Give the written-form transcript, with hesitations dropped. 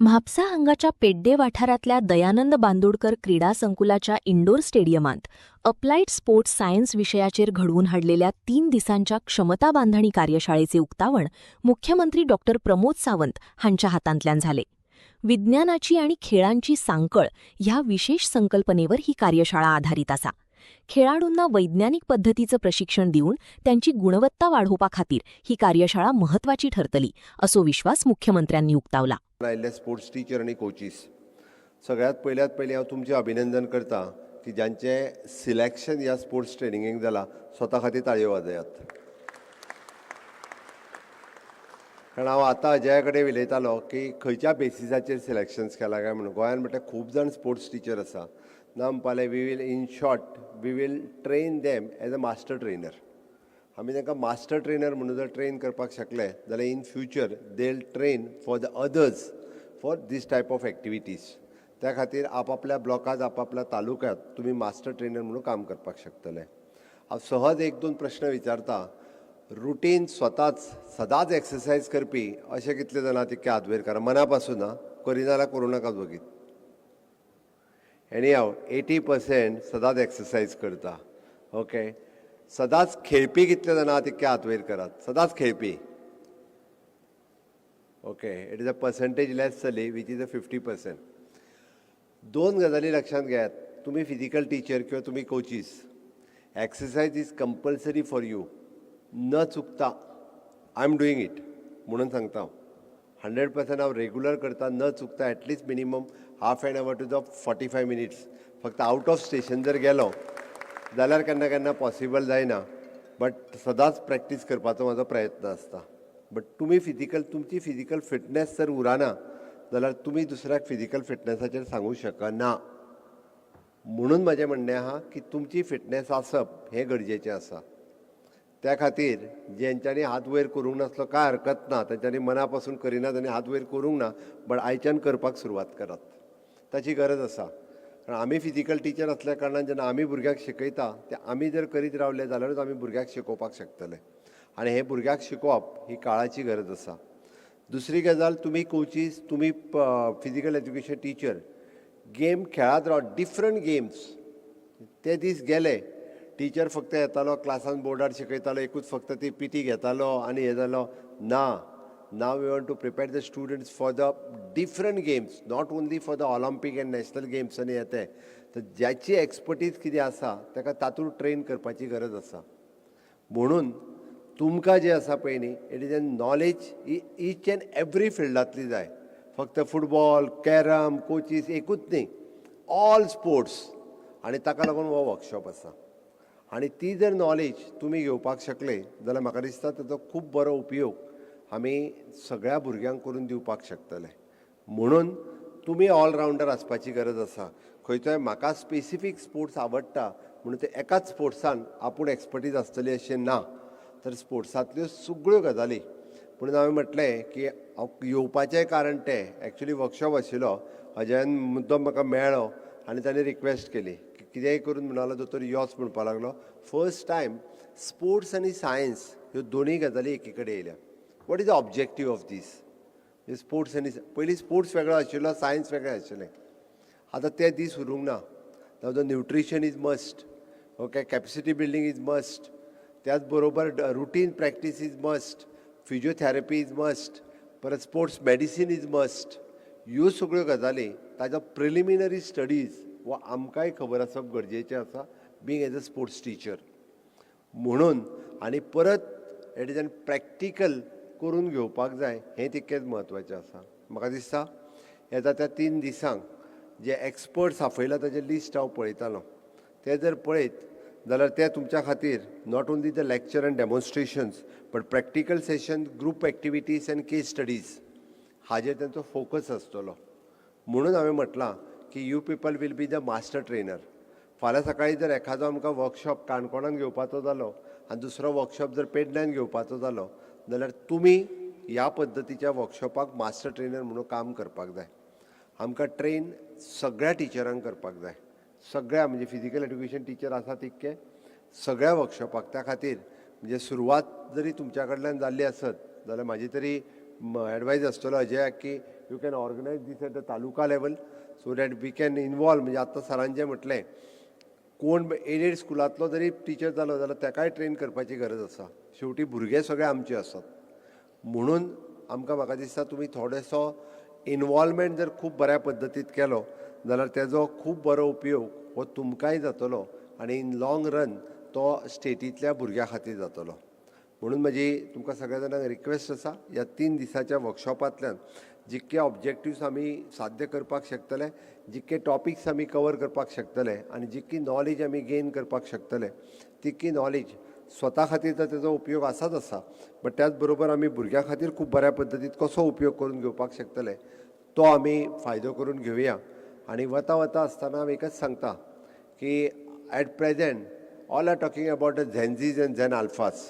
म्हापसा हांगाच्या पेड्डे वाठारातल्या दयानंद बांदोडकर क्रीडा संकुलाच्या इंडोर स्टेडियमांत अप्लायड स्पोर्ट्स सायन्स विशयाचेर घडवून हाडलेल्या 3 दिसांच्या क्षमता बांधणी कार्यशाळेचे उक्तावण मुख्यमंत्री डॉ प्रमोद सावंत हांच्या हातांतल्यान झाले. विज्ञानाची आणि खेळांची सांकळ ह्या विशेष संकल्पनेवर ही कार्यशाळा आधारित आसा. खेळाडूंना वैज्ञानिक पद्धतीचं प्रशिक्षण देऊन त्यांची गुणवत्ता वाढोवपा खातीर ही कार्यशाळा महत्वाची ठरतली असो विश्वास मुख्यमंत्र्यांनी उक्तावला. आयिल्ले स्पोर्ट्स टीचर आणि कोचीस सगळ्यात पयली हांव तुमचें अभिनंदन करता की ज्यांचें सिलेक्शन ह्या स्पोर्ट्स ट्रेनिंगेक जाला स्वता खातीर ताळयो वाजयात. कारण हांव आतां अजया कडेन उलयतालो की खंयच्या बेसिसाचेर सिलेक्शन्स केला काय म्हणून. गोंयांत म्हटल्यार खूब जाण स्पोर्ट्स टीचर आसा. ना म्हणपालें we will in short we will train them as a master trainer. आमी तांकां मास्टर ट्रेनर म्हणून जर ट्रेन करपाक शकले जाल्यार in future they will train for the others for these type of activities. त्या खातीर आपापल्या ब्लॉकांत आपापल्या तालुक्यांत तुमी मास्टर ट्रेनर म्हणून काम करपाक शकतले. हांव सहज 1-2 प्रश्न विचारता. रुटीन स्वताच सदांच एक्सरसायज करपी अशे कितले जाणा तितके हात वयर करा. मना पासून करिना जाल्यार करूं नाकात वगीत. एनी हांव 80% सदांच एक्सरसायज करता. ओके. सदांच खेळपी कितले जाणा तितके हात वयर करात. सदांच खेळपी. Okay. It is a percentage less जाली वीच इज अ 50%. 2 गजाली लक्षांत घेयात. तुमी फिजिकल टीचर किंवा तुमी coaches. Exercise is compulsory for you. न चुकता आय एम डुईंग इट म्हणून सांगता हांव. 100% हांव रेग्युलर करता न चुकता. At least minimum half an hour to the 45 minutes. फक्त आउट ऑफ स्टेशन जर गेलो जाल्यार केन्ना केन्ना पॉसिबल जायना. बट सदांच प्रॅक्टीस करपाचो म्हाजो प्रयत्न आसता. बट तुमी तुमची फिजिकल फिटनेस जर उरना जाल्यार तुमी दुसऱ्याक फिजिकल फिटनेसाचेर सांगूं शकना. म्हणून म्हजें म्हणणें आहा की तुमची फिटनेस आसप हें गरजेचें आसा. त्या खातीर जेंच्यांनी हात वयर करूंक नासलो कांय हरकत ना. तेंच्यांनी मना पासून करिना तांणी हात वयर करूंक ना. बट आयच्यान करपाक सुरवात करात. ताची गरज आसा. कारण आमी फिजिकल टीचर असल्या कारणान जेन्ना आमी भुरग्यांक शिकयता ते आमी जर करीत रावले जाल्यारूच आमी भुरग्यांक शिकोवपाक शकतले. आनी हे भुरग्यांक शिकोवप ही काळाची गरज आसा. दुसरी गजाल तुमी कोचीस तुमी फिजिकल एज्युकेशन टीचर गेम खेळात राव. Different games. ते दीस गेले टीचर फक्त येतालो क्लासान बोर्डार शिकयतालो एकूच फक्त ती पीटी घेतालो आनी हे जालो ना. Now we want to prepare the students for the different games. Not only for the Olympic and national games आनी येते. तर ज्याची एक्सपर्टीज कितें आसा ताका तातूंत ट्रेन करपाची गरज आसा. म्हणून तुमकां जें आसा पळय न्ही it is a knowledge each and every फिल्डांतली जाय. फक्त फुटबॉल कॅरम कोचीस एकूच न्ही. All sports. आनी ताका लागून हो वर्कशॉप आसा. आनी ती जर नॉलेज तुमी घेवपाक शकले जाल्यार म्हाका दिसता ताचो खूब बरो उपयोग आमी सगळ्या भुरग्यांक करून दिवपाक शकतले. म्हणून तुमी ऑलरावंडर आसपाची गरज आसा. खंयचोय म्हाका स्पेसिफीक स्पोर्ट्स आवडटा म्हणून ते एकाच स्पोर्ट्सान आपूण एक्सपर्टीज आसतली अशें ना. तर स्पोर्ट्सांतल्यो सगळ्यो गजाली. म्हणून हांवें म्हटलें की हांव येवपाचें कारण तें एक्चुली वर्कशॉप आशिल्लो. अजयान मुद्दम म्हाका मेळ्ळो आनी ताणें रिक्वेस्ट केली की कितेंय करून म्हणून दोतोर योच म्हणपाक लागलो. फर्स्ट टायम स्पोर्ट्स आनी सायन्स ह्यो दोनूय गजाली एकी कडेन येयल्या. What is the objective of these sports आनी पयलीं स्पोर्ट्स वेगळो आशिल्लो सायन्स वेगळें आशिल्लें. आतां ते दीस उरूंक ना. नाव the nutrition is must. Okay. Capacity building is must. त्याच बरोबर routine practice is must. Physiotherapy is must. परत स्पोर्ट्स मेडिसीन इज मस्ट. ह्यो सगळ्यो गजाली ताजो प्रिलिमिनरी स्टडीज वो आमकांय खबर आसप गरजेचें आसा being as a sports teacher. म्हणून आनी परत इट इज एन प्रॅक्टिकल करून घेवपाक जाय हें तितकेंच म्हत्वाचें आसा. म्हाका दिसता येता त्या 3 दिसांक जे एक्सपर्ट्स आपयला ताचें लिस्ट हांव पळयतालो. ते जर पळयत जाल्यार ते तुमच्या खातीर not only the lecture and demonstrations but practical session group activities and case studies हाजेर तांचो फोकस आसतलो. म्हणून हांवें म्हटलां की you people will be the master trainer. फाल्यां सकाळीं जर एखादो आमकां वर्कशॉप काणकोणान घेवपाचो जालो आनी दुसरो वर्कशॉप जर पेडण्यान घेवपाचो जालो जाल्यार तुमी ह्या पद्दतीच्या वर्कशॉपाक मास्टर ट्रेनर म्हणून काम करपाक जाय. आमकां ट्रेन सगळ्या टिचरांक करपाक जाय. सगळ्या म्हणजे फिजिकल एड्युकेशन टीचर आसा तितके सगळ्या वर्कशॉपाक. त्या खातीर म्हणजे सुरवात जरी तुमच्या कडल्यान जाल्ली आसत जाल्यार म्हाजी तरी एडवायज आसतलो अजयाक की you can organise these at the taluka level so that we can involve. म्हणजे आतां सरान जें म्हटलें, कोण एडेड स्कुलांतलो जरी टिचर जालो जाल्यार ताकाय ट्रेन करपाची गरज आसा. शेवटी भुरगे सगळे आमचे आसात. म्हणून म्हाका दिसता तुमी थोडेसो इनवॉल्वमेंट जर खूब बऱ्या पद्दतीत केलो जाल्यार तेजो खूब बरो उपयोग हो तुमकांय जातलो आनी इन लाँग रन तो स्टेटींतल्या भुरग्यां खातीर जातलो. म्हणून म्हजी तुमकां सगळ्या जाणांक रिक्वेस्ट आसा, ह्या 3 दिसाच्या वर्कशॉपांतल्यान जितके ऑब्जेक्टिव्स आमी साध्य करपाक शकतले, जितके टॉपिक्स आमी कवर करपाक शकतले आनी जितकी नॉलेज आमी गेन करपाक शकतले, तितकी नॉलेज स्वता खातीर तर तेजो उपयोग आसाच आसा, बट त्याच बरोबर आमी भुरग्यां खातीर खूब बऱ्या पद्दतीत कसो उपयोग करून घेवपाक शकतले तो आमी फायदो करून घेवया. आनी वता वता आसतना हांव एकच सांगता की at present all are talking about the Gen Zs and Gen आल्फास.